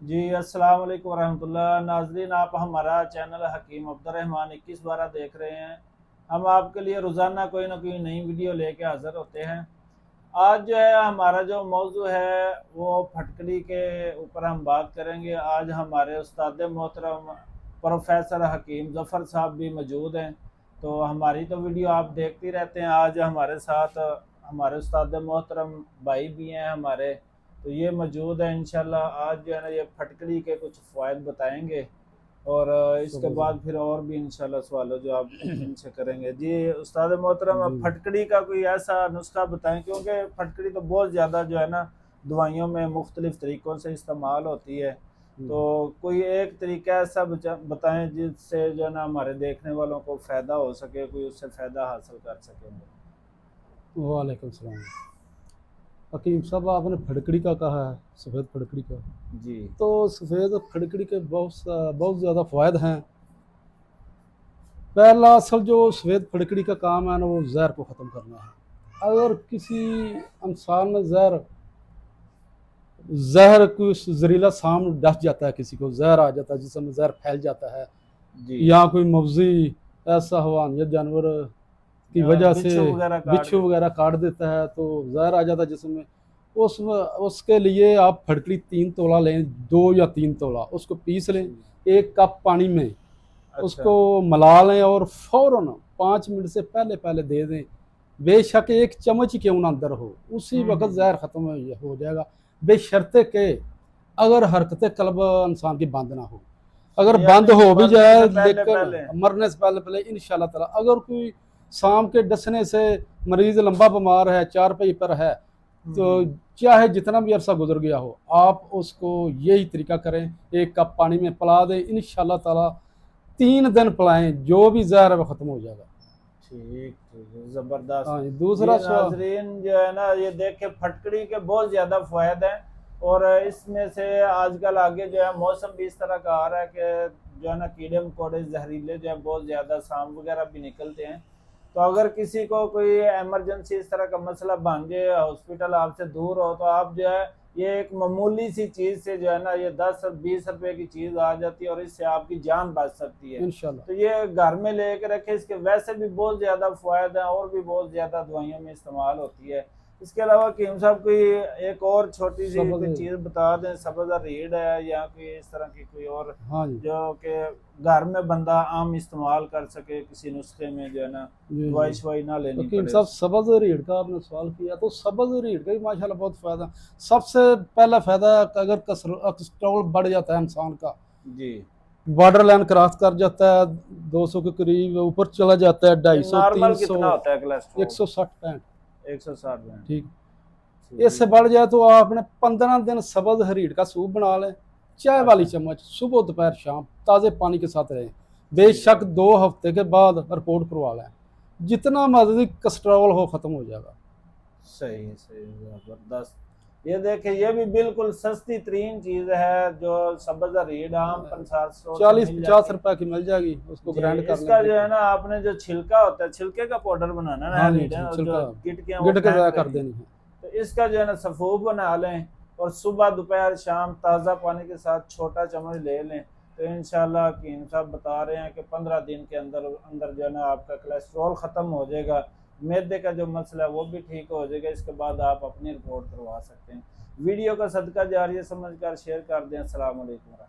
जी अस्सलाम वालेकुम वरहमतुल्लाह। नाजरीन, आप हमारा चैनल हकीम अब्दुर्रहमान 21 देख रहे हैं। हम आपके लिए रोज़ाना कोई ना कोई नई वीडियो लेके हाज़िर होते हैं। आज जो है हमारा जो मौजू है वो फटकड़ी के ऊपर हम बात करेंगे। आज हमारे उस्ताद मोहतरम प्रोफेसर हकीम ज़फ़र साहब भी मौजूद हैं। तो हमारी तो वीडियो आप देखते ही रहते हैं। आज हमारे साथ हमारे उस्ताद मोहतरम भाई भी हैं हमारे, तो ये मौजूद है। इंशाल्लाह आज जो है ना ये फटकड़ी के कुछ फ़वाइद बताएंगे और इसके बाद फिर और भी इंशाल्लाह सवाल जवाब इनसे करेंगे। जी उस्ताद मोहतरम, जी फटकड़ी का कोई ऐसा नुस्खा बताएं, क्योंकि फटकड़ी तो बहुत ज़्यादा जो है ना दवाइयों में मुख्तलिफ़ तरीक़ों से इस्तेमाल होती है। तो कोई एक तरीका ऐसा बताएं जिससे जो है ना हमारे देखने वालों को फ़ायदा हो सके, कोई उससे फ़ायदा हासिल कर सकेंगे। वालेकुम सलाम। हकीम साहब, आपने फटकड़ी का कहा है, सफ़ेद फटकड़ी का। जी तो सफ़ेद फटकड़ी के बहुत ज़्यादा फ़ायदे हैं। पहला असल जो सफ़ेद फटकड़ी का काम है ना, वो जहर को ख़त्म करना है। अगर किसी इंसान में जहर कुछ जहरीला साम डस जाता है, किसी को जहर आ जाता है, जिसमें जहर फैल जाता है, जी। या कोई मवज़ी ऐसा हवानियत जानवर की वजह से बिच्छू वगैरह काट बिच्छू देते वगैरह काट देता है तो जहर आ जाता है जिसमें। उसमें उसके लिए आप फटकड़ी 3 तोला लें, 2 या 3 तोला उसको पीस लें, हैं। 1 कप पानी में अच्छा। उसको मिला लें और फ़ौरन 5 मिनट से पहले पहले दे दें। बेशक 1 चम्मच क्यों ना अंदर हो, उसी वक्त हम्म। जहर ख़त्म हो जाएगा, बेशर्ते के अगर हरकत कल्ब इंसान की बंद ना हो। अगर बंद यानी कि हो भी मरने जाए, से पहले लेकिन पहले। मरने से पहले पहले इंशाल्लाह ताला, अगर कोई शाम के डसने से मरीज लंबा बीमार है, 4 पहिए पर है, तो हम्म। चाहे जितना भी अरसा गुजर गया हो, आप उसको यही तरीका करें, 1 कप पानी में पिला दें, इंशाल्लाह ताला 3 दिन पिलाएं, जो भी जहर है वो ख़त्म हो जाएगा। ठीक ठीक है, ज़बरदस्त। हाँ जी, जी दूसरा सवाल। नाजरीन, जो है ना ये देखे फटकड़ी के बहुत ज़्यादा फ़ायदे हैं। और इसमें से आजकल आगे जो है मौसम भी इस तरह का आ रहा है कि जो है ना कीड़े मकोड़े जहरीले जो है बहुत ज़्यादा सांप वगैरह भी निकलते हैं। तो अगर किसी को कोई इमरजेंसी इस तरह का मसला बन जाए, हॉस्पिटल आपसे दूर हो, तो आप जो है ये एक मामूली सी चीज़ से जो है ना ये 10-20 रुपए की चीज़ आ जाती है और इससे आपकी जान बच सकती है। इंशाल्लाह। तो ये घर में लेके रखे, इसके वैसे भी बहुत ज़्यादा फ़ायदे हैं और भी बहुत ज़्यादा दवाइयों में इस्तेमाल होती है। इसके अलावा कीम साहब कोई एक और छोटी सी सब। कोई चीज़ बता दें, सब्ज़ रीड है या कोई इस तरह की कोई और हाँ जी। जो कि घर में बंदा आम इस्तेमाल कर सके किसी नुस्खे में, जो है ना जी जी। दवाई शवाई ना लेनी हकीम पड़े साहब, उससे। सब्ज़ रीढ़ का आपने सवाल किया, तो सब्ज़ रीढ़ का भी माशाल्लाह बहुत फ़ायदा। सबसे पहला फ़ायदा, अगर कोलेस्ट्रॉल बढ़ जाता है इंसान का, जी। बॉर्डर लाइन क्रॉस कर जाता है, 200 के करीब ऊपर चला जाता है, ये 250, नॉर्मल 300, कितना होता है कोलेस्ट्रॉल? 160, 65। 160 में? ठीक। इससे ठीक। बढ़ जाए तो आपने 15 दिन सब्ज़ रीढ़ का सूप बना लें, चाय वाली अच्छा। चम्मच, सुबह दोपहर शाम ताज़े पानी के साथ रहें। ठीक है। बेशक 2 हफ्ते के बाद रिपोर्ट करवा लें, जितना मर्जी कोलेस्ट्रॉल हो ख़त्म हो जाएगा। सही सही, ज़बरदस्त। ये देखिए, ये भी बिल्कुल सस्ती तरीन चीज़ है जो सब्ज़ रीड आम पंसार स्टोर से चालीस मिल पचास जाती है। रुपए की मिल जाएगी, उसको जी। ग्राइंड कर लें इसका जो है बिल्कुल। ना आपने जो छिलका होता है, छिलके का पाउडर बनाना ना हाँ है, जी, रीड है, और जो छिलका गिटकियाँ वो गिट के फेंक ज़ाया कर देनी है। देनी है। तो इसका जो है ना सफ़ूफ बना लें और सुबह दोपहर शाम ताज़ा पानी के साथ छोटा चम्मच ले लें। तो इंशाल्लाह हकीम साहब बता रहे हैं कि 15 दिन के अंदर अंदर जो है ना आपका कोलेस्ट्रॉल ख़त्म हो जाएगा, मैदे का जो मसला है वो भी ठीक हो जाएगा। इसके बाद आप अपनी रिपोर्ट करवा सकते हैं। वीडियो का सदका जारिया समझकर शेयर कर दें। अस्सलाम वालेकुम।